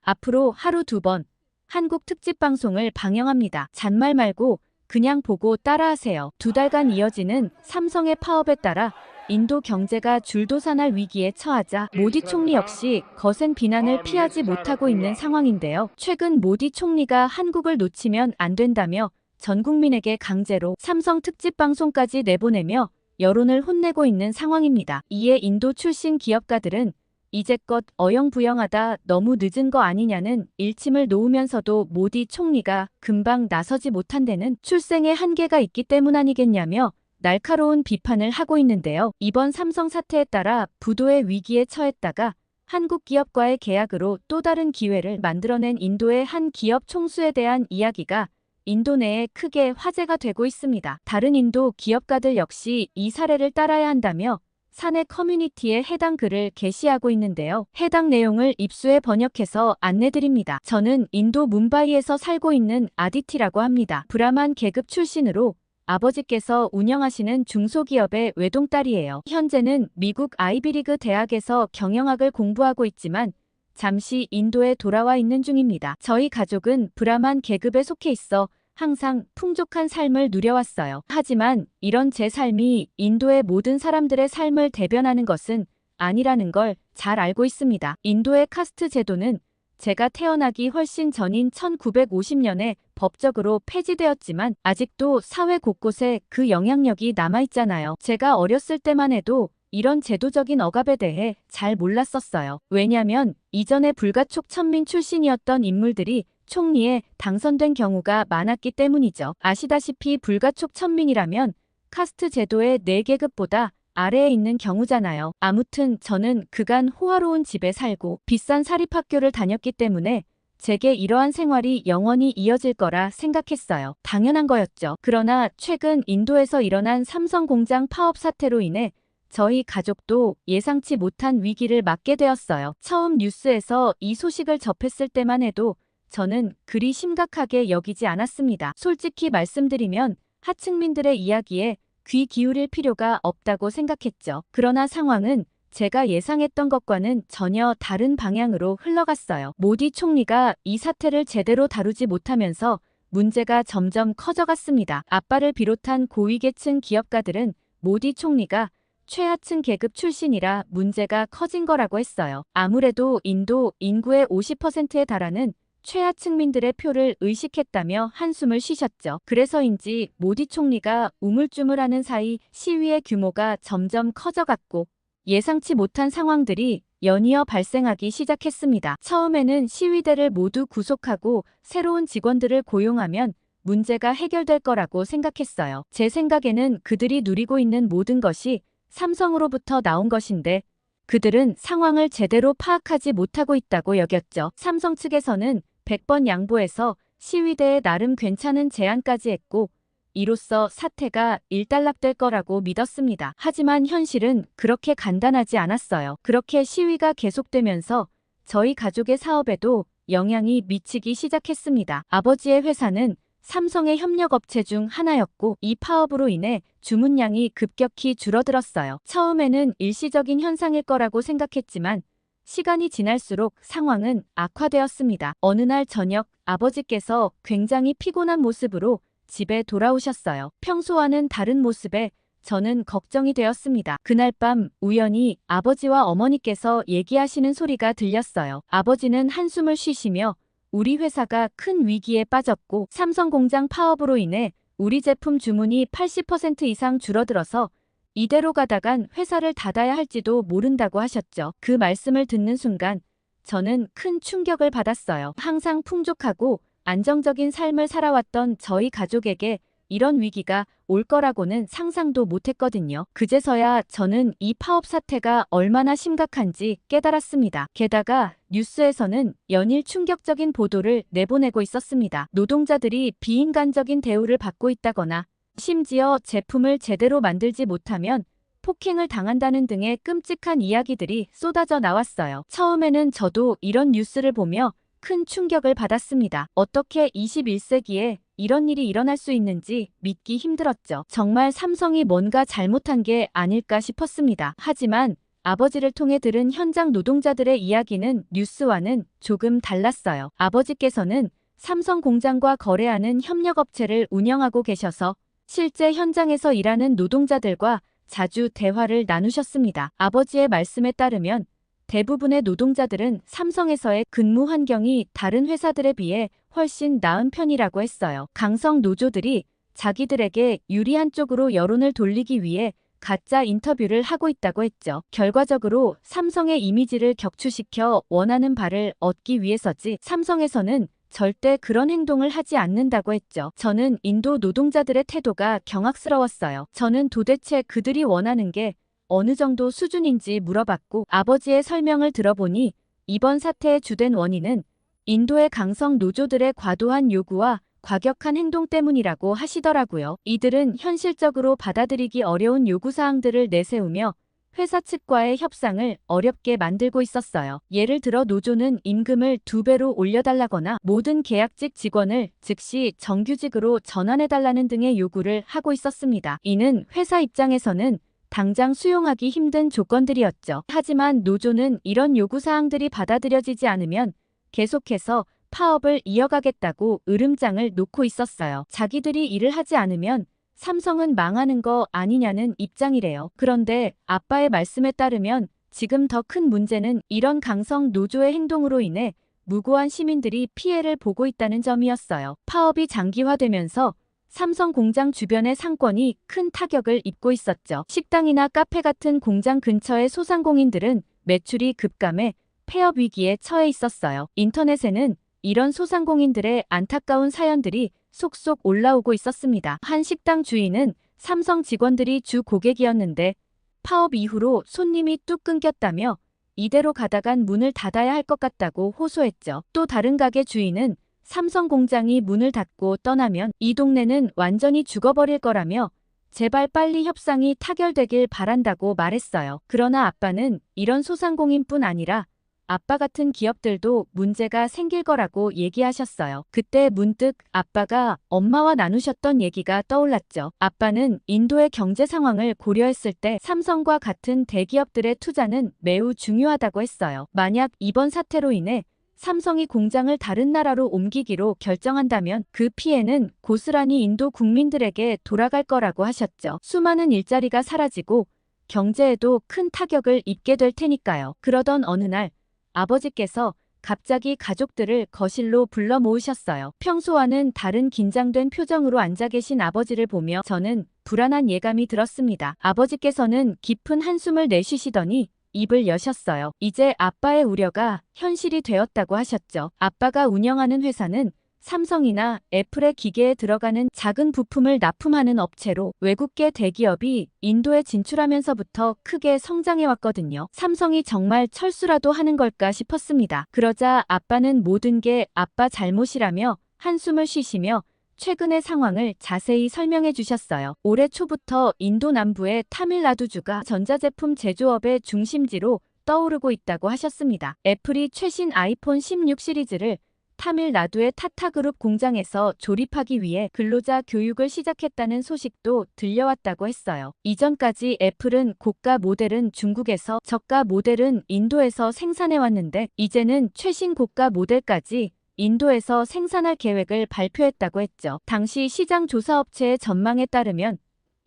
앞으로 하루 2번 한국 특집 방송을 방영합니다. 잔말 말고 그냥 보고 따라하세요. 2달간 이어지는 삼성의 파업에 따라 인도 경제가 줄도산할 위기에 처하자 모디 총리 역시 거센 비난을 피하지 못하고 있는 상황인데요. 최근 모디 총리가 한국을 놓치면 안 된다며 전 국민에게 강제로 삼성 특집 방송까지 내보내며 여론을 혼내고 있는 상황입니다. 이에 인도 출신 기업가들은 이제껏 어영부영하다 너무 늦은 거 아니냐는 일침을 놓으면서도 모디 총리가 금방 나서지 못한 데는 출생의 한계가 있기 때문 아니겠냐며 날카로운 비판을 하고 있는데요. 이번 삼성 사태에 따라 부도의 위기에 처했다가 한국 기업과의 계약으로 또 다른 기회를 만들어낸 인도의 한 기업 총수에 대한 이야기가 인도 내에 크게 화제가 되고 있습니다. 다른 인도 기업가들 역시 이 사례를 따라야 한다며 사내 커뮤니티에 해당 글을 게시하고 있는데요. 해당 내용을 입수해 번역해서 안내드립니다. 저는 인도 뭄바이에서 살고 있는 아디티라고 합니다. 브라만 계급 출신으로 아버지께서 운영하시는 중소기업의 외동딸이에요. 현재는 미국 아이비리그 대학에서 경영학을 공부하고 있지만 잠시 인도에 돌아와 있는 중입니다. 저희 가족은 브라만 계급에 속해 있어 항상 풍족한 삶을 누려왔어요. 하지만 이런 제 삶이 인도의 모든 사람들의 삶을 대변하는 것은 아니라는 걸 잘 알고 있습니다. 인도의 카스트 제도는 제가 태어나기 훨씬 전인 1950년에 법적으로 폐지되었지만 아직도 사회 곳곳에 그 영향력이 남아있잖아요. 제가 어렸을 때만 해도 이런 제도적인 억압에 대해 잘 몰랐었어요. 왜냐면 이전에 불가촉 천민 출신이었던 인물들이 총리에 당선된 경우가 많았기 때문이죠. 아시다시피 불가촉 천민이라면 카스트 제도의 4계급보다 아래에 있는 경우잖아요. 아무튼 저는 그간 호화로운 집에 살고 비싼 사립학교를 다녔기 때문에 제게 이러한 생활이 영원히 이어질 거라 생각했어요. 당연한 거였죠. 그러나 최근 인도에서 일어난 삼성 공장 파업 사태로 인해 저희 가족도 예상치 못한 위기를 맞게 되었어요. 처음 뉴스에서 이 소식을 접했을 때만 해도 저는 그리 심각하게 여기지 않았습니다. 솔직히 말씀드리면 하층민들의 이야기에 귀 기울일 필요가 없다고 생각했죠. 그러나 상황은 제가 예상했던 것과는 전혀 다른 방향으로 흘러갔어요. 모디 총리가 이 사태를 제대로 다루지 못하면서 문제가 점점 커져갔습니다. 아빠를 비롯한 고위계층 기업가들은 모디 총리가 최하층 계급 출신이라 문제가 커진 거라고 했어요. 아무래도 인도 인구의 50%에 달하는 최하층민들의 표를 의식했다며 한숨을 쉬셨죠. 그래서인지 모디 총리가 우물쭈물하는 사이 시위의 규모가 점점 커져갔고 예상치 못한 상황들이 연이어 발생하기 시작했습니다. 처음에는 시위대를 모두 구속하고 새로운 직원들을 고용하면 문제가 해결될 거라고 생각했어요. 제 생각에는 그들이 누리고 있는 모든 것이 삼성으로부터 나온 것인데 그들은 상황을 제대로 파악하지 못하고 있다고 여겼죠. 삼성 측에서는 100번 양보해서 시위대에 나름 괜찮은 제안까지 했고 이로써 사태가 일단락될 거라고 믿었습니다. 하지만 현실은 그렇게 간단하지 않았어요. 그렇게 시위가 계속되면서 저희 가족의 사업에도 영향이 미치기 시작했습니다. 아버지의 회사는 삼성의 협력업체 중 하나였고 이 파업으로 인해 주문량이 급격히 줄어들었어요. 처음에는 일시적인 현상일 거라고 생각했지만 시간이 지날수록 상황은 악화되었습니다. 어느 날 저녁 아버지께서 굉장히 피곤한 모습으로 집에 돌아오셨어요. 평소와는 다른 모습에 저는 걱정이 되었습니다. 그날 밤 우연히 아버지와 어머니께서 얘기하시는 소리가 들렸어요. 아버지는 한숨을 쉬시며 우리 회사가 큰 위기에 빠졌고 삼성 공장 파업으로 인해 우리 제품 주문이 80% 이상 줄어들어서 이대로 가다간 회사를 닫아야 할지도 모른다고 하셨죠. 그 말씀을 듣는 순간 저는 큰 충격을 받았어요. 항상 풍족하고 안정적인 삶을 살아왔던 저희 가족에게 이런 위기가 올 거라고는 상상도 못했거든요. 그제서야 저는 이 파업 사태가 얼마나 심각한지 깨달았습니다. 게다가 뉴스에서는 연일 충격적인 보도를 내보내고 있었습니다. 노동자들이 비인간적인 대우를 받고 있다거나 심지어 제품을 제대로 만들지 못하면 폭행을 당한다는 등의 끔찍한 이야기들이 쏟아져 나왔어요. 처음에는 저도 이런 뉴스를 보며 큰 충격을 받았습니다. 어떻게 21세기에 이런 일이 일어날 수 있는지 믿기 힘들었죠. 정말 삼성이 뭔가 잘못한 게 아닐까 싶었습니다. 하지만 아버지를 통해 들은 현장 노동자들의 이야기는 뉴스와는 조금 달랐어요. 아버지께서는 삼성 공장과 거래하는 협력업체를 운영하고 계셔서 실제 현장에서 일하는 노동자들과 자주 대화를 나누셨습니다. 아버지의 말씀에 따르면 대부분의 노동자들은 삼성에서의 근무 환경이 다른 회사들에 비해 훨씬 나은 편이라고 했어요. 강성 노조들이 자기들에게 유리한 쪽으로 여론을 돌리기 위해 가짜 인터뷰를 하고 있다고 했죠. 결과적으로 삼성의 이미지를 격추시켜 원하는 바를 얻기 위해서지 삼성에서는 절대 그런 행동을 하지 않는다고 했죠. 저는 인도 노동자들의 태도가 경악스러웠어요. 저는 도대체 그들이 원하는 게 어느 정도 수준인지 물어봤고 아버지의 설명을 들어보니 이번 사태의 주된 원인은 인도의 강성 노조들의 과도한 요구와 과격한 행동 때문이라고 하시더라고요. 이들은 현실적으로 받아들이기 어려운 요구사항들을 내세우며 회사 측과의 협상을 어렵게 만들고 있었어요. 예를 들어 노조는 임금을 2배로 올려달라거나 모든 계약직 직원을 즉시 정규직으로 전환해달라는 등의 요구를 하고 있었습니다. 이는 회사 입장에서는 당장 수용하기 힘든 조건들이었죠. 하지만 노조는 이런 요구사항들이 받아들여지지 않으면 계속해서 파업을 이어가겠다고 으름장을 놓고 있었어요. 자기들이 일을 하지 않으면 삼성은 망하는 거 아니냐는 입장이래요. 그런데 아빠의 말씀에 따르면 지금 더 큰 문제는 이런 강성 노조의 행동으로 인해 무고한 시민들이 피해를 보고 있다는 점이었어요. 파업이 장기화되면서 삼성 공장 주변의 상권이 큰 타격을 입고 있었죠. 식당이나 카페 같은 공장 근처의 소상공인들은 매출이 급감해 폐업 위기에 처해 있었어요. 인터넷에는 이런 소상공인들의 안타까운 사연들이 속속 올라오고 있었습니다. 한 식당 주인은 삼성 직원들이 주 고객이었는데 파업 이후로 손님이 뚝 끊겼다며 이대로 가다간 문을 닫아야 할 것 같다고 호소했죠. 또 다른 가게 주인은 삼성 공장이 문을 닫고 떠나면 이 동네는 완전히 죽어버릴 거라며 제발 빨리 협상이 타결되길 바란다고 말했어요. 그러나 아빠는 이런 소상공인뿐 아니라 아빠 같은 기업들도 문제가 생길 거라고 얘기하셨어요. 그때 문득 아빠가 엄마와 나누셨던 얘기가 떠올랐죠. 아빠는 인도의 경제 상황을 고려했을 때 삼성과 같은 대기업들의 투자는 매우 중요하다고 했어요. 만약 이번 사태로 인해 삼성이 공장을 다른 나라로 옮기기로 결정한다면 그 피해는 고스란히 인도 국민들에게 돌아갈 거라고 하셨죠. 수많은 일자리가 사라지고 경제에도 큰 타격을 입게 될 테니까요. 그러던 어느 날 아버지께서 갑자기 가족들을 거실로 불러 모으셨어요. 평소와는 다른 긴장된 표정으로 앉아 계신 아버지를 보며 저는 불안한 예감이 들었습니다. 아버지께서는 깊은 한숨을 내쉬시더니 입을 여셨어요. 이제 아빠의 우려가 현실이 되었다고 하셨죠. 아빠가 운영하는 회사는 삼성이나 애플의 기계에 들어가는 작은 부품을 납품하는 업체로 외국계 대기업이 인도에 진출하면서부터 크게 성장해왔거든요. 삼성이 정말 철수라도 하는 걸까 싶었습니다. 그러자 아빠는 모든 게 아빠 잘못이라며 한숨을 쉬시며 최근의 상황을 자세히 설명해 주셨어요. 올해 초부터 인도 남부의 타밀나두주가 전자제품 제조업의 중심지로 떠오르고 있다고 하셨습니다. 애플이 최신 아이폰 16 시리즈를 타밀나두의 타타그룹 공장에서 조립하기 위해 근로자 교육을 시작했다는 소식도 들려왔다고 했어요. 이전까지 애플은 고가 모델은 중국에서 저가 모델은 인도에서 생산해왔는데 이제는 최신 고가 모델까지 인도에서 생산할 계획을 발표했다고 했죠. 당시 시장 조사업체의 전망에 따르면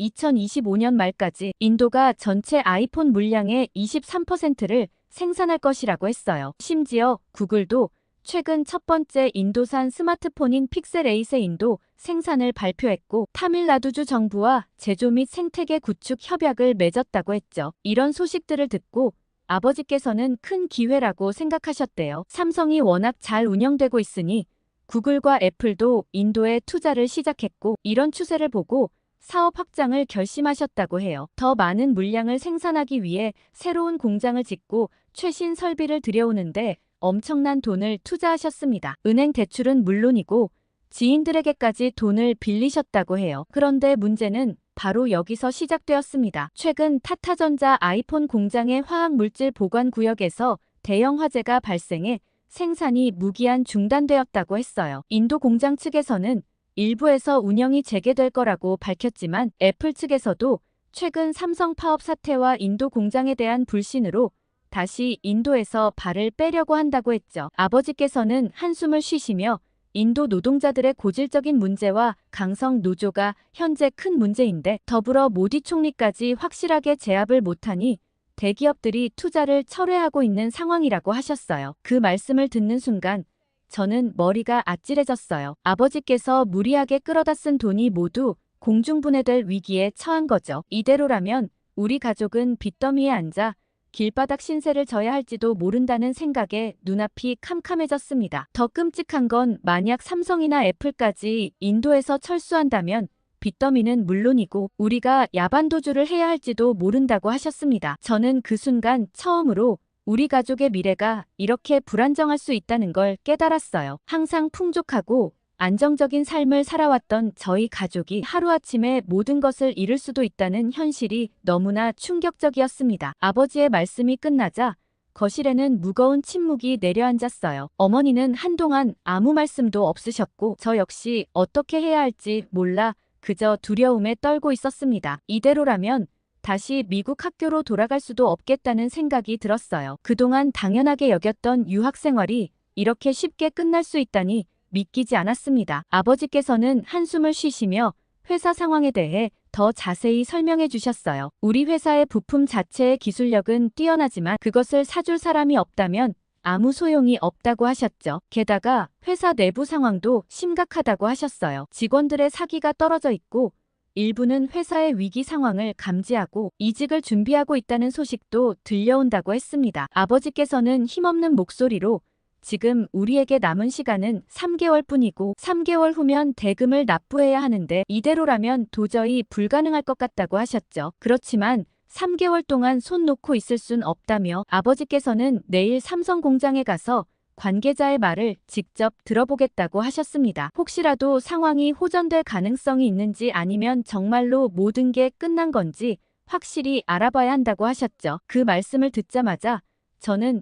2025년 말까지 인도가 전체 아이폰 물량의 23%를 생산할 것이라고 했어요. 심지어 구글도 최근 첫 번째 인도산 스마트폰인 픽셀 8의 인도 생산을 발표했고 타밀나두주 정부와 제조 및 생태계 구축 협약을 맺었다고 했죠. 이런 소식들을 듣고 아버지께서는 큰 기회라고 생각하셨대요. 삼성이 워낙 잘 운영되고 있으니 구글과 애플도 인도에 투자를 시작했고 이런 추세를 보고 사업 확장을 결심하셨다고 해요. 더 많은 물량을 생산하기 위해 새로운 공장을 짓고 최신 설비를 들여오는데 엄청난 돈을 투자하셨습니다. 은행 대출은 물론이고 지인들에게까지 돈을 빌리셨다고 해요. 그런데 문제는 바로 여기서 시작되었습니다. 최근 타타전자 아이폰 공장의 화학물질 보관 구역에서 대형 화재가 발생해 생산이 무기한 중단되었다고 했어요. 인도 공장 측에서는 일부에서 운영이 재개될 거라고 밝혔지만 애플 측에서도 최근 삼성 파업 사태와 인도 공장에 대한 불신으로 다시 인도에서 발을 빼려고 한다고 했죠. 아버지께서는 한숨을 쉬시며 인도 노동자들의 고질적인 문제와 강성 노조가 현재 큰 문제인데 더불어 모디 총리까지 확실하게 제압을 못하니 대기업들이 투자를 철회하고 있는 상황이라고 하셨어요. 그 말씀을 듣는 순간 저는 머리가 아찔해졌어요. 아버지께서 무리하게 끌어다 쓴 돈이 모두 공중분해될 위기에 처한 거죠. 이대로라면 우리 가족은 빚더미에 앉아 길바닥 신세를 져야 할지도 모른다는 생각에 눈앞이 캄캄해졌습니다. 더 끔찍한 건 만약 삼성이나 애플까지 인도에서 철수한다면 빚더미는 물론이고 우리가 야반도주를 해야 할지도 모른다고 하셨습니다. 저는 그 순간 처음으로 우리 가족의 미래가 이렇게 불안정할 수 있다는 걸 깨달았어요. 항상 풍족하고 안정적인 삶을 살아왔던 저희 가족이 하루아침에 모든 것을 잃을 수도 있다는 현실이 너무나 충격적이었습니다. 아버지의 말씀이 끝나자 거실에는 무거운 침묵이 내려앉았어요. 어머니는 한동안 아무 말씀도 없으셨고 저 역시 어떻게 해야 할지 몰라 그저 두려움에 떨고 있었습니다. 이대로라면 다시 미국 학교로 돌아갈 수도 없겠다는 생각이 들었어요. 그동안 당연하게 여겼던 유학 생활이 이렇게 쉽게 끝날 수 있다니 믿기지 않았습니다. 아버지께서는 한숨을 쉬시며 회사 상황에 대해 더 자세히 설명해 주셨어요. 우리 회사의 부품 자체의 기술력은 뛰어나지만 그것을 사줄 사람이 없다면 아무 소용이 없다고 하셨죠. 게다가 회사 내부 상황도 심각하다고 하셨어요. 직원들의 사기가 떨어져 있고 일부는 회사의 위기 상황을 감지하고 이직을 준비하고 있다는 소식도 들려온다고 했습니다. 아버지께서는 힘없는 목소리로 지금 우리에게 남은 시간은 3개월 뿐이고 3개월 후면 대금을 납부해야 하는데 이대로라면 도저히 불가능할 것 같다고 하셨죠. 그렇지만 3개월 동안 손 놓고 있을 순 없다며 아버지께서는 내일 삼성 공장에 가서 관계자의 말을 직접 들어보겠다고 하셨습니다. 혹시라도 상황이 호전될 가능성이 있는지 아니면 정말로 모든 게 끝난 건지 확실히 알아봐야 한다고 하셨죠. 그 말씀을 듣자마자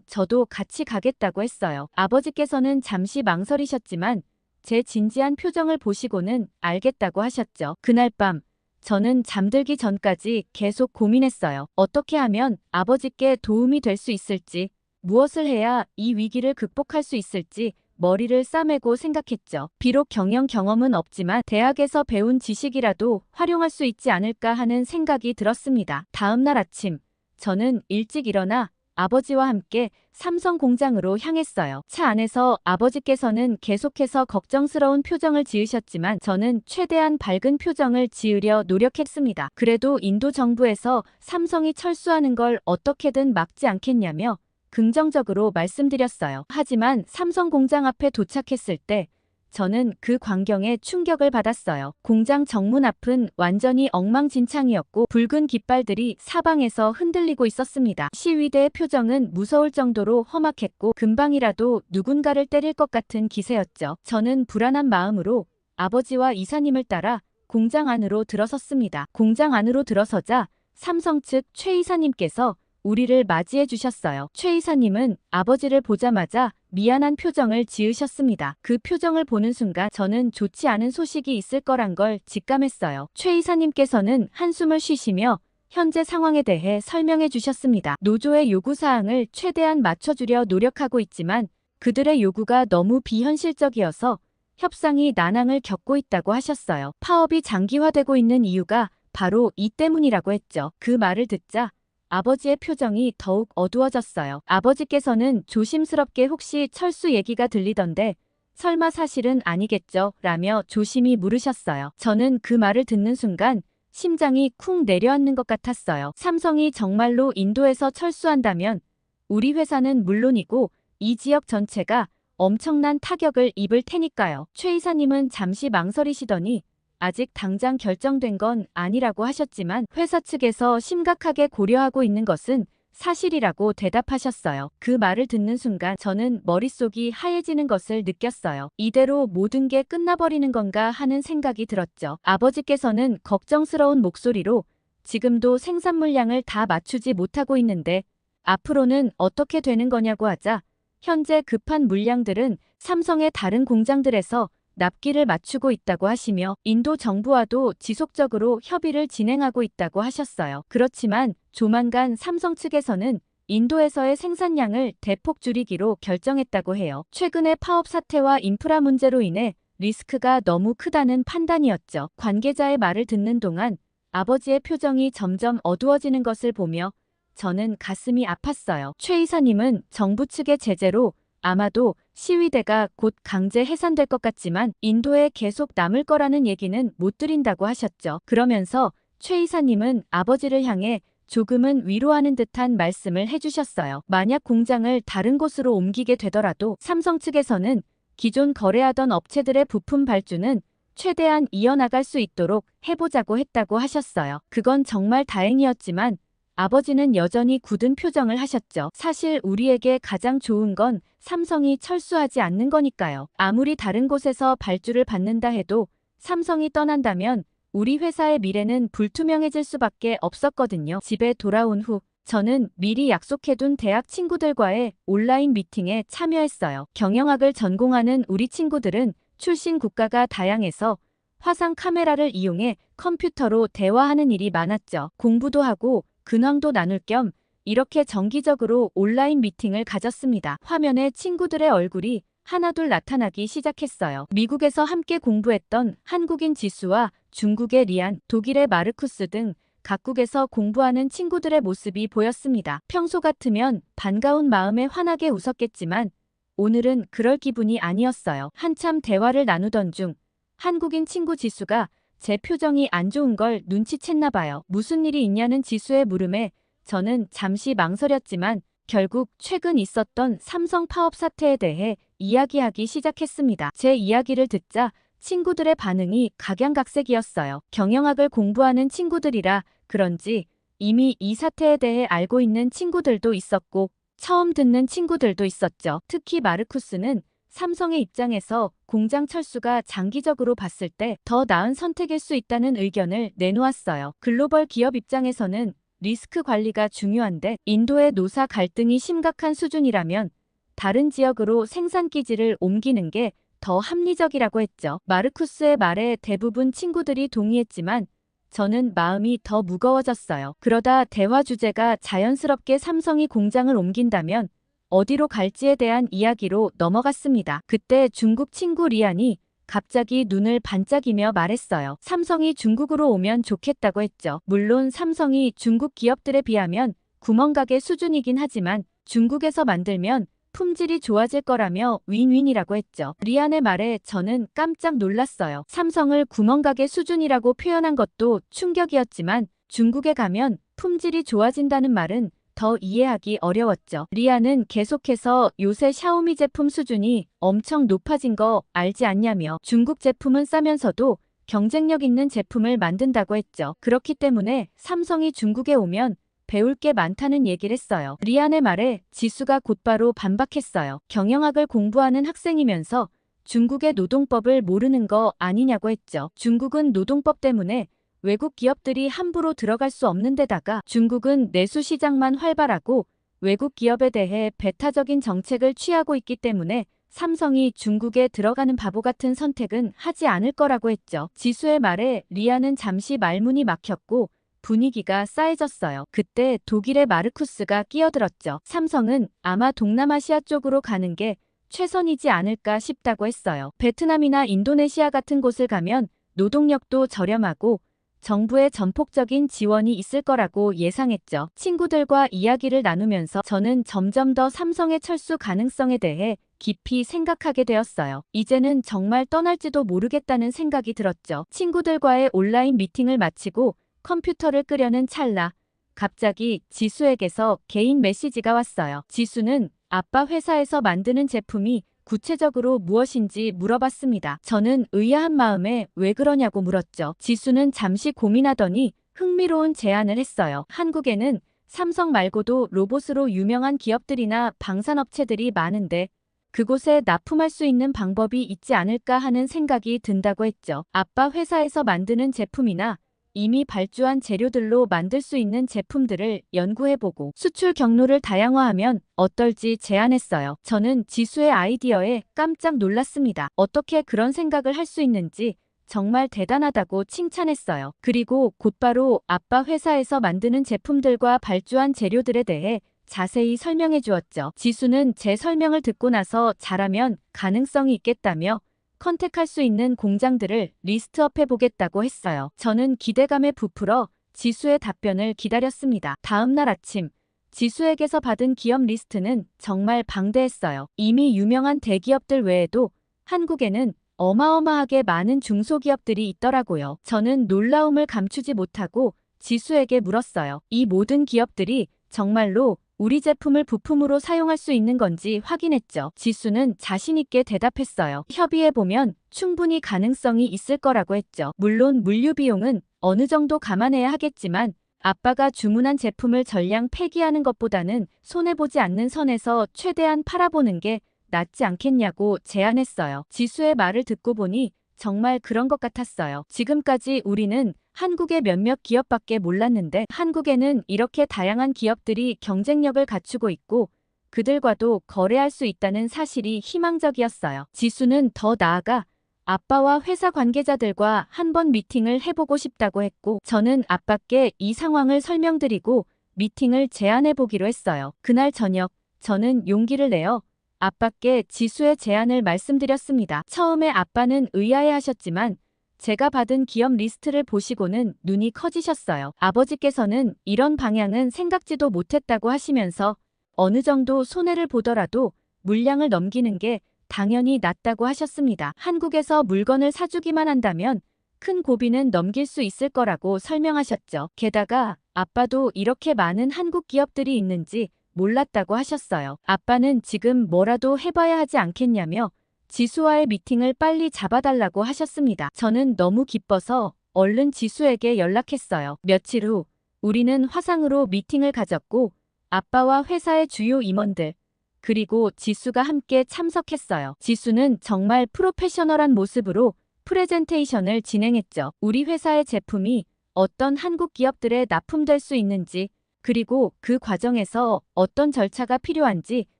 저도 같이 가겠다고 했어요. 아버지께서는 잠시 망설이셨지만 제 진지한 표정을 보시고는 알겠다고 하셨죠. 그날 밤 저는 잠들기 전까지 계속 고민했어요. 어떻게 하면 아버지께 도움이 될 수 있을지, 무엇을 해야 이 위기를 극복할 수 있을지 머리를 싸매고 생각했죠. 비록 경험은 없지만 대학에서 배운 지식이라도 활용할 수 있지 않을까 하는 생각이 들었습니다. 다음 날 아침 저는 일찍 일어나 아버지와 함께 삼성 공장으로 향했어요. 차 안에서 아버지께서는 계속해서 걱정스러운 표정을 지으셨지만 저는 최대한 밝은 표정을 지으려 노력했습니다. 그래도 인도 정부에서 삼성이 철수하는 걸 어떻게든 막지 않겠냐며 긍정적으로 말씀드렸어요. 하지만 삼성 공장 앞에 도착했을 때 저는 그 광경에 충격을 받았어요. 공장 정문 앞은 완전히 엉망진창이었고 붉은 깃발들이 사방에서 흔들리고 있었습니다. 시위대의 표정은 무서울 정도로 험악했고 금방이라도 누군가를 때릴 것 같은 기세였죠. 저는 불안한 마음으로 아버지와 이사님을 따라 공장 안으로 들어섰습니다. 공장 안으로 들어서자 삼성 측 최 이사님께서 우리를 맞이해 주셨어요. 최 이사님은 아버지를 보자마자 미안한 표정을 지으셨습니다. 그 표정을 보는 순간 저는 좋지 않은 소식이 있을 거란 걸 직감했어요. 최 이사님께서는 한숨을 쉬시며 현재 상황에 대해 설명해 주셨습니다. 노조의 요구사항을 최대한 맞춰주려 노력하고 있지만 그들의 요구가 너무 비현실적이어서 협상이 난항을 겪고 있다고 하셨어요. 파업이 장기화되고 있는 이유가 바로 이 때문이라고 했죠. 그 말을 듣자 아버지의 표정이 더욱 어두워졌어요. 아버지께서는 조심스럽게 혹시 철수 얘기가 들리던데 설마 사실은 아니겠죠? 라며 조심히 물으셨어요. 저는 그 말을 듣는 순간 심장이 쿵 내려앉는 것 같았어요. 삼성이 정말로 인도에서 철수한다면 우리 회사는 물론이고 이 지역 전체가 엄청난 타격을 입을 테니까요. 최 이사님은 잠시 망설이시더니 아직 당장 결정된 건 아니라고 하셨지만 회사 측에서 심각하게 고려하고 있는 것은 사실이라고 대답하셨어요. 그 말을 듣는 순간 저는 머릿속이 하얘지는 것을 느꼈어요. 이대로 모든 게 끝나버리는 건가 하는 생각이 들었죠. 아버지께서는 걱정스러운 목소리로 지금도 생산 물량을 다 맞추지 못하고 있는데 앞으로는 어떻게 되는 거냐고 하자 현재 급한 물량들은 삼성의 다른 공장들에서 납기를 맞추고 있다고 하시며 인도 정부와도 지속적으로 협의를 진행하고 있다고 하셨어요. 그렇지만 조만간 삼성 측에서는 인도에서의 생산량을 대폭 줄이기로 결정했다고 해요. 최근의 파업 사태와 인프라 문제로 인해 리스크가 너무 크다는 판단이었죠. 관계자의 말을 듣는 동안 아버지의 표정이 점점 어두워지는 것을 보며 저는 가슴이 아팠어요. 최 이사님은 정부 측의 제재로 아마도 시위대가 곧 강제 해산될 것 같지만 인도에 계속 남을 거라는 얘기는 못 드린다고 하셨죠. 그러면서 최 이사님은 아버지를 향해 조금은 위로하는 듯한 말씀을 해주셨어요. 만약 공장을 다른 곳으로 옮기게 되더라도 삼성 측에서는 기존 거래하던 업체들의 부품 발주는 최대한 이어나갈 수 있도록 해보자고 했다고 하셨어요. 그건 정말 다행이었지만 아버지는 여전히 굳은 표정을 하셨죠. 사실 우리에게 가장 좋은 건 삼성이 철수하지 않는 거니까요. 아무리 다른 곳에서 발주를 받는다 해도 삼성이 떠난다면 우리 회사의 미래는 불투명해질 수밖에 없었거든요. 집에 돌아온 후 저는 미리 약속해둔 대학 친구들과의 온라인 미팅에 참여했어요. 경영학을 전공하는 우리 친구들은 출신 국가가 다양해서 화상 카메라를 이용해 컴퓨터로 대화하는 일이 많았죠. 공부도 하고 근황도 나눌 겸 이렇게 정기적으로 온라인 미팅을 가졌습니다. 화면에 친구들의 얼굴이 하나둘 나타나기 시작했어요. 미국에서 함께 공부했던 한국인 지수와 중국의 리안, 독일의 마르쿠스 등 각국에서 공부하는 친구들의 모습이 보였습니다. 평소 같으면 반가운 마음에 환하게 웃었겠지만 오늘은 그럴 기분이 아니었어요. 한참 대화를 나누던 중 한국인 친구 지수가 제 표정이 안 좋은 걸 눈치챘나 봐요. 무슨 일이 있냐는 지수의 물음에 저는 잠시 망설였지만 결국 최근 있었던 삼성 파업 사태에 대해 이야기하기 시작했습니다. 제 이야기를 듣자 친구들의 반응이 각양각색이었어요. 경영학을 공부하는 친구들이라 그런지 이미 이 사태에 대해 알고 있는 친구들도 있었고 처음 듣는 친구들도 있었죠. 특히 마르쿠스는 삼성의 입장에서 공장 철수가 장기적으로 봤을 때 더 나은 선택일 수 있다는 의견을 내놓았어요. 글로벌 기업 입장에서는 리스크 관리가 중요한데 인도의 노사 갈등이 심각한 수준이라면 다른 지역으로 생산 기지를 옮기는 게 더 합리적이라고 했죠. 마르쿠스의 말에 대부분 친구들이 동의했지만 저는 마음이 더 무거워졌어요. 그러다 대화 주제가 자연스럽게 삼성이 공장을 옮긴다면 어디로 갈지에 대한 이야기로 넘어갔습니다. 그때 중국 친구 리안이 갑자기 눈을 반짝이며 말했어요. 삼성이 중국으로 오면 좋겠다고 했죠. 물론 삼성이 중국 기업들에 비하면 구멍가게 수준이긴 하지만 중국에서 만들면 품질이 좋아질 거라며 윈윈이라고 했죠. 리안의 말에 저는 깜짝 놀랐어요. 삼성을 구멍가게 수준이라고 표현한 것도 충격이었지만 중국에 가면 품질이 좋아진다는 말은 더 이해하기 어려웠죠. 리안은 계속해서 요새 샤오미 제품 수준이 엄청 높아진 거 알지 않냐며 중국 제품은 싸면서도 경쟁력 있는 제품을 만든다고 했죠. 그렇기 때문에 삼성이 중국에 오면 배울 게 많다는 얘기를 했어요. 리안의 말에 지수가 곧바로 반박했어요. 경영학을 공부하는 학생이면서 중국의 노동법을 모르는 거 아니냐고 했죠. 중국은 노동법 때문에 외국 기업들이 함부로 들어갈 수 없는 데다가 중국은 내수 시장만 활발하고 외국 기업에 대해 배타적인 정책을 취하고 있기 때문에 삼성이 중국에 들어가는 바보 같은 선택은 하지 않을 거라고 했죠. 지수의 말에 리안은 잠시 말문이 막혔고 분위기가 싸해졌어요. 그때 독일의 마르쿠스가 끼어들었죠. 삼성은 아마 동남아시아 쪽으로 가는 게 최선이지 않을까 싶다고 했어요. 베트남이나 인도네시아 같은 곳을 가면 노동력도 저렴하고 정부의 전폭적인 지원이 있을 거라고 예상했죠. 친구들과 이야기를 나누면서 저는 점점 더 삼성의 철수 가능성에 대해 깊이 생각하게 되었어요. 이제는 정말 떠날지도 모르겠다는 생각이 들었죠. 친구들과의 온라인 미팅을 마치고 컴퓨터를 끄려는 찰나 갑자기 지수에게서 개인 메시지가 왔어요. 지수는 아빠 회사에서 만드는 제품이 구체적으로 무엇인지 물어봤습니다. 저는 의아한 마음에 왜 그러냐고 물었죠. 지수는 잠시 고민하더니 흥미로운 제안을 했어요. 한국에는 삼성 말고도 로봇으로 유명한 기업들이나 방산업체들이 많은데 그곳에 납품할 수 있는 방법이 있지 않을까 하는 생각이 든다고 했죠. 아빠 회사에서 만드는 제품이나 이미 발주한 재료들로 만들 수 있는 제품들을 연구해보고 수출 경로를 다양화하면 어떨지 제안했어요. 저는 지수의 아이디어에 깜짝 놀랐습니다. 어떻게 그런 생각을 할 수 있는지 정말 대단하다고 칭찬했어요. 그리고 곧바로 아빠 회사에서 만드는 제품들과 발주한 재료들에 대해 자세히 설명해 주었죠. 지수는 제 설명을 듣고 나서 잘하면 가능성이 있겠다며 컨택할 수 있는 공장들을 리스트업 해보겠다고 했어요. 저는 기대감에 부풀어 지수의 답변을 기다렸습니다. 다음 날 아침, 지수에게서 받은 기업 리스트는 정말 방대했어요. 이미 유명한 대기업들 외에도 한국에는 어마어마하게 많은 중소기업들이 있더라고요. 저는 놀라움을 감추지 못하고 지수에게 물었어요. 이 모든 기업들이 정말로 우리 제품을 부품으로 사용할 수 있는 건지 확인했죠. 지수는 자신 있게 대답했어요. 협의해보면 충분히 가능성이 있을 거라고 했죠. 물론 물류 비용은 어느 정도 감안해야 하겠지만 아빠가 주문한 제품을 전량 폐기하는 것보다는 손해보지 않는 선에서 최대한 팔아보는 게 낫지 않겠냐고 제안했어요. 지수의 말을 듣고 보니 정말 그런 것 같았어요. 지금까지 우리는 한국의 몇몇 기업밖에 몰랐는데 한국에는 이렇게 다양한 기업들이 경쟁력을 갖추고 있고 그들과도 거래할 수 있다는 사실이 희망적이었어요. 지수는 더 나아가 아빠와 회사 관계자들과 한번 미팅을 해보고 싶다고 했고 저는 아빠께 이 상황을 설명드리고 미팅을 제안해보기로 했어요. 그날 저녁 저는 용기를 내어 아빠께 지수의 제안을 말씀드렸습니다. 처음에 아빠는 의아해하셨지만 제가 받은 기업 리스트를 보시고는 눈이 커지셨어요. 아버지께서는 이런 방향은 생각지도 못했다고 하시면서 어느 정도 손해를 보더라도 물량을 넘기는 게 당연히 낫다고 하셨습니다. 한국에서 물건을 사주기만 한다면 큰 고비는 넘길 수 있을 거라고 설명하셨죠. 게다가 아빠도 이렇게 많은 한국 기업들이 있는지 몰랐다고 하셨어요. 아빠는 지금 뭐라도 해봐야 하지 않겠냐며 지수와의 미팅을 빨리 잡아달라고 하셨습니다. 저는 너무 기뻐서 얼른 지수에게 연락했어요. 며칠 후 우리는 화상으로 미팅을 가졌고 아빠와 회사의 주요 임원들 그리고 지수가 함께 참석했어요. 지수는 정말 프로페셔널한 모습으로 프레젠테이션을 진행했죠. 우리 회사의 제품이 어떤 한국 기업들에 납품될 수 있는지 그리고 그 과정에서 어떤 절차가 필요한지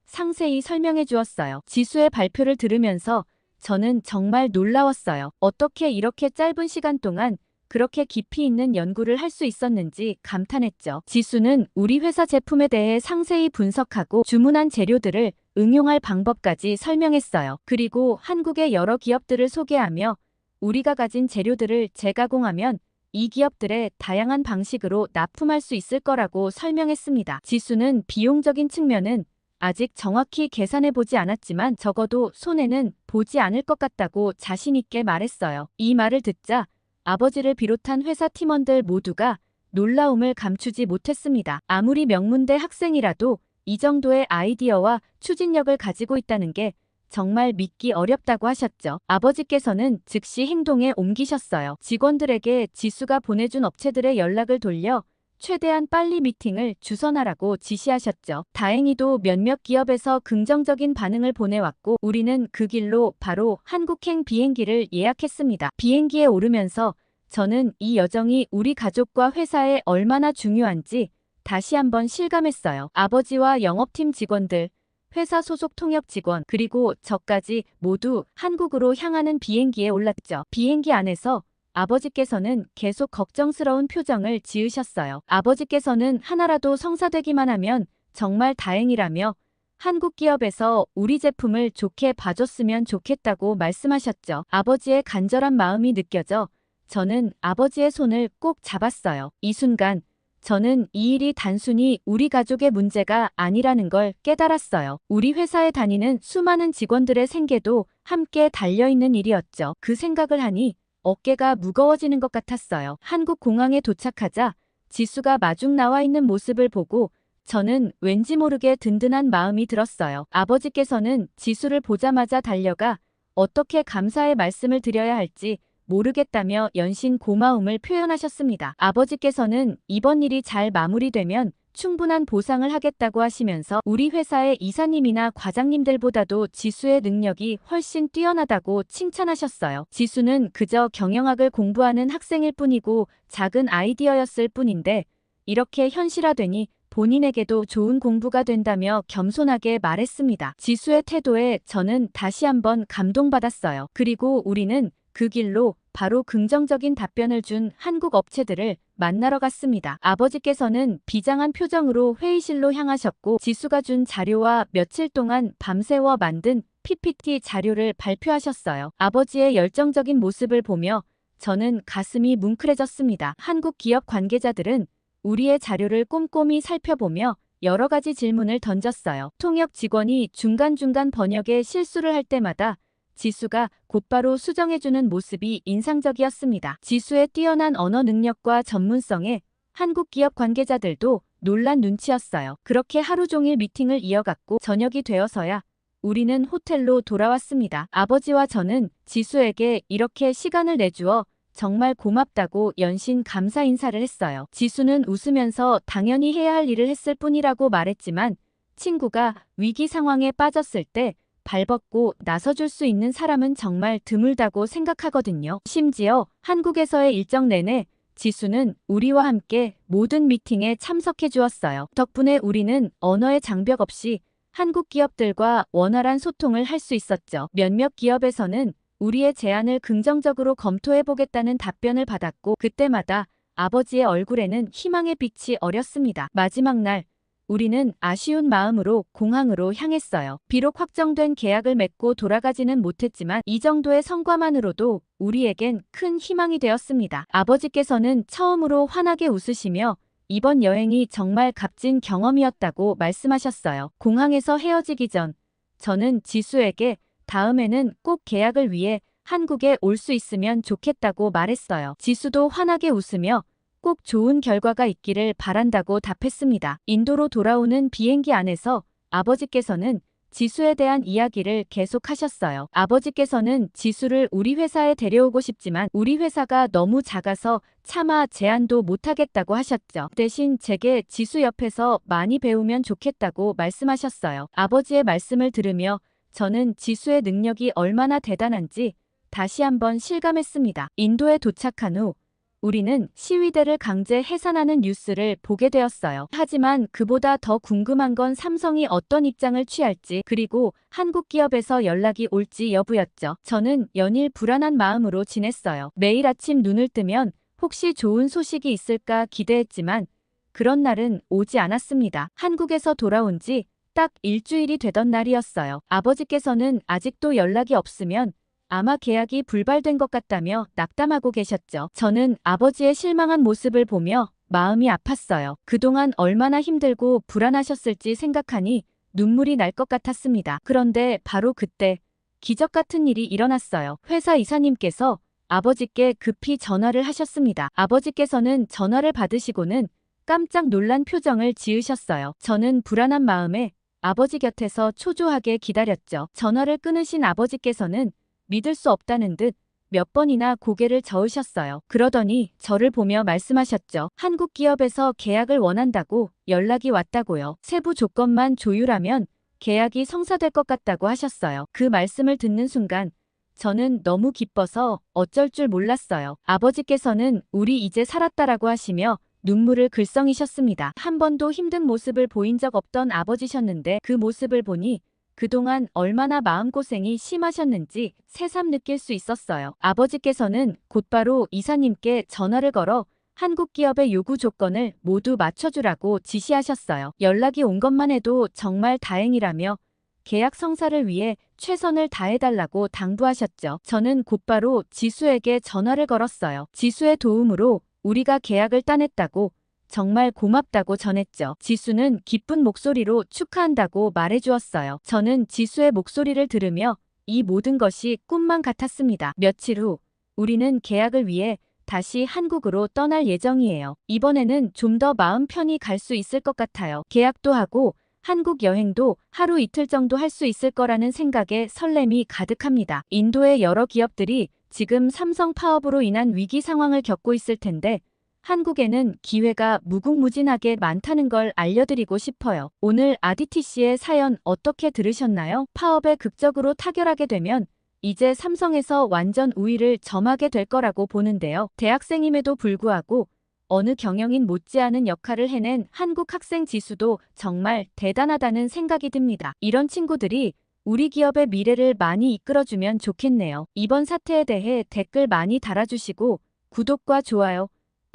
상세히 설명해 주었어요. 지수의 발표를 들으면서 저는 정말 놀라웠어요. 어떻게 이렇게 짧은 시간 동안 그렇게 깊이 있는 연구를 할 수 있었는지 감탄했죠. 지수는 우리 회사 제품에 대해 상세히 분석하고 주문한 재료들을 응용할 방법까지 설명했어요. 그리고 한국의 여러 기업들을 소개하며 우리가 가진 재료들을 재가공하면 이 기업들의 다양한 방식으로 납품할 수 있을 거라고 설명했습니다. 지수는 비용적인 측면은 아직 정확히 계산해보지 않았지만 적어도 손해는 보지 않을 것 같다고 자신 있게 말했어요. 이 말을 듣자 아버지를 비롯한 회사 팀원들 모두가 놀라움을 감추지 못했습니다. 아무리 명문대 학생이라도 이 정도의 아이디어와 추진력을 가지고 있다는 게 정말 믿기 어렵다고 하셨죠. 아버지께서는 즉시 행동에 옮기셨어요. 직원들에게 지수가 보내준 업체들의 연락을 돌려 최대한 빨리 미팅을 주선하라고 지시하셨죠. 다행히도 몇몇 기업에서 긍정적인 반응을 보내왔고 우리는 그 길로 바로 한국행 비행기를 예약했습니다. 비행기에 오르면서 저는 이 여정이 우리 가족과 회사에 얼마나 중요한지 다시 한번 실감했어요. 아버지와 영업팀 직원들, 회사 소속 통역 직원, 그리고 저까지 모두 한국으로 향하는 비행기에 올랐죠. 비행기 안에서 아버지께서는 계속 걱정스러운 표정을 지으셨어요. 아버지께서는 하나라도 성사되기만 하면 정말 다행이라며 한국 기업에서 우리 제품을 좋게 봐줬으면 좋겠다고 말씀하셨죠. 아버지의 간절한 마음이 느껴져 저는 아버지의 손을 꼭 잡았어요. 이 순간 저는 이 일이 단순히 우리 가족의 문제가 아니라는 걸 깨달았어요. 우리 회사에 다니는 수많은 직원들의 생계도 함께 달려있는 일이었죠. 그 생각을 하니 어깨가 무거워지는 것 같았어요. 한국 공항에 도착하자 지수가 마중 나와 있는 모습을 보고 저는 왠지 모르게 든든한 마음이 들었어요. 아버지께서는 지수를 보자마자 달려가 어떻게 감사의 말씀을 드려야 할지 모르겠다며 연신 고마움을 표현하셨습니다. 아버지께서는 이번 일이 잘 마무리되면 충분한 보상을 하겠다고 하시면서 우리 회사의 이사님이나 과장님들보다도 지수의 능력이 훨씬 뛰어나다고 칭찬하셨어요. 지수는 그저 경영학을 공부하는 학생일 뿐이고 작은 아이디어였을 뿐인데 이렇게 현실화되니 본인에게도 좋은 공부가 된다며 겸손하게 말했습니다. 지수의 태도에 저는 다시 한번 감동받았어요. 그리고 우리는 그 길로 바로 긍정적인 답변을 준 한국 업체들을 만나러 갔습니다. 아버지께서는 비장한 표정으로 회의실로 향하셨고 지수가 준 자료와 며칠 동안 밤새워 만든 PPT 자료를 발표하셨어요. 아버지의 열정적인 모습을 보며 저는 가슴이 뭉클해졌습니다. 한국 기업 관계자들은 우리의 자료를 꼼꼼히 살펴보며 여러 가지 질문을 던졌어요. 통역 직원이 중간중간 번역에 실수를 할 때마다 지수가 곧바로 수정해주는 모습이 인상적이었습니다. 지수의 뛰어난 언어 능력과 전문성에 한국 기업 관계자들도 놀란 눈치였어요. 그렇게 하루 종일 미팅을 이어갔고 저녁이 되어서야 우리는 호텔로 돌아왔습니다. 아버지와 저는 지수에게 이렇게 시간을 내주어 정말 고맙다고 연신 감사 인사를 했어요. 지수는 웃으면서 당연히 해야 할 일을 했을 뿐이라고 말했지만 친구가 위기 상황에 빠졌을 때 발벗고 나서줄 수 있는 사람은 정말 드물다고 생각하거든요. 심지어 한국에서의 일정 내내 지수는 우리와 함께 모든 미팅에 참석해 주었어요. 덕분에 우리는 언어의 장벽 없이 한국 기업들과 원활한 소통을 할 수 있었죠. 몇몇 기업에서는 우리의 제안을 긍정적으로 검토해보겠다는 답변을 받았고 그때마다 아버지의 얼굴에는 희망의 빛이 어렸습니다. 마지막 날 우리는 아쉬운 마음으로 공항으로 향했어요. 비록 확정된 계약을 맺고 돌아가지는 못했지만 이 정도의 성과만으로도 우리에겐 큰 희망이 되었습니다. 아버지께서는 처음으로 환하게 웃으시며 이번 여행이 정말 값진 경험이었다고 말씀하셨어요. 공항에서 헤어지기 전 저는 지수에게 다음에는 꼭 계약을 위해 한국에 올 수 있으면 좋겠다고 말했어요. 지수도 환하게 웃으며 꼭 좋은 결과가 있기를 바란다고 답했습니다. 인도로 돌아오는 비행기 안에서 아버지께서는 지수에 대한 이야기를 계속하셨어요. 아버지께서는 지수를 우리 회사에 데려오고 싶지만 우리 회사가 너무 작아서 차마 제안도 못하겠다고 하셨죠. 대신 제게 지수 옆에서 많이 배우면 좋겠다고 말씀하셨어요. 아버지의 말씀을 들으며 저는 지수의 능력이 얼마나 대단한지 다시 한번 실감했습니다. 인도에 도착한 후 우리는 시위대를 강제 해산하는 뉴스를 보게 되었어요. 하지만 그보다 더 궁금한 건 삼성이 어떤 입장을 취할지 그리고 한국 기업에서 연락이 올지 여부였죠. 저는 연일 불안한 마음으로 지냈어요. 매일 아침 눈을 뜨면 혹시 좋은 소식이 있을까 기대했지만 그런 날은 오지 않았습니다. 한국에서 돌아온 지 딱 일주일이 되던 날이었어요. 아버지께서는 아직도 연락이 없으면 아마 계약이 불발된 것 같다며 낙담하고 계셨죠. 저는 아버지의 실망한 모습을 보며 마음이 아팠어요. 그동안 얼마나 힘들고 불안하셨을지 생각하니 눈물이 날 것 같았습니다. 그런데 바로 그때 기적 같은 일이 일어났어요. 회사 이사님께서 아버지께 급히 전화를 하셨습니다. 아버지께서는 전화를 받으시고는 깜짝 놀란 표정을 지으셨어요. 저는 불안한 마음에 아버지 곁에서 초조하게 기다렸죠. 전화를 끊으신 아버지께서는 믿을 수 없다는 듯 몇 번이나 고개를 저으셨어요. 그러더니 저를 보며 말씀하셨죠. 한국 기업에서 계약을 원한다고 연락이 왔다고요. 세부 조건만 조율하면 계약이 성사될 것 같다고 하셨어요. 그 말씀을 듣는 순간 저는 너무 기뻐서 어쩔 줄 몰랐어요. 아버지께서는 우리 이제 살았다라고 하시며 눈물을 글썽이셨습니다. 한 번도 힘든 모습을 보인 적 없던 아버지셨는데 그 모습을 보니 그동안 얼마나 마음고생이 심하셨는지 새삼 느낄 수 있었어요. 아버지께서는 곧바로 이사님께 전화를 걸어 한국 기업의 요구 조건을 모두 맞춰주라고 지시하셨어요. 연락이 온 것만 해도 정말 다행이라며 계약 성사를 위해 최선을 다해달라고 당부하셨죠. 저는 곧바로 지수에게 전화를 걸었어요. 지수의 도움으로 우리가 계약을 따냈다고 정말 고맙다고 전했죠. 지수는 기쁜 목소리로 축하한다고 말해주었어요. 저는 지수의 목소리를 들으며 이 모든 것이 꿈만 같았습니다. 며칠 후 우리는 계약을 위해 다시 한국으로 떠날 예정이에요. 이번에는 좀 더 마음 편히 갈 수 있을 것 같아요. 계약도 하고 한국 여행도 하루 이틀 정도 할 수 있을 거라는 생각에 설렘이 가득합니다. 인도의 여러 기업들이 지금 삼성 파업으로 인한 위기 상황을 겪고 있을 텐데 한국에는 기회가 무궁무진하게 많다는 걸 알려드리고 싶어요. 오늘 아디티 씨의 사연 어떻게 들으셨나요? 파업에 극적으로 타결하게 되면 이제 삼성에서 완전 우위를 점하게 될 거라고 보는데요. 대학생임에도 불구하고 어느 경영인 못지않은 역할을 해낸 한국 학생 지수도 정말 대단하다는 생각이 듭니다. 이런 친구들이 우리 기업의 미래를 많이 이끌어주면 좋겠네요. 이번 사태에 대해 댓글 많이 달아주시고 구독과 좋아요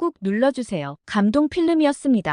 꾹 눌러주세요. 감동 필름이었습니다.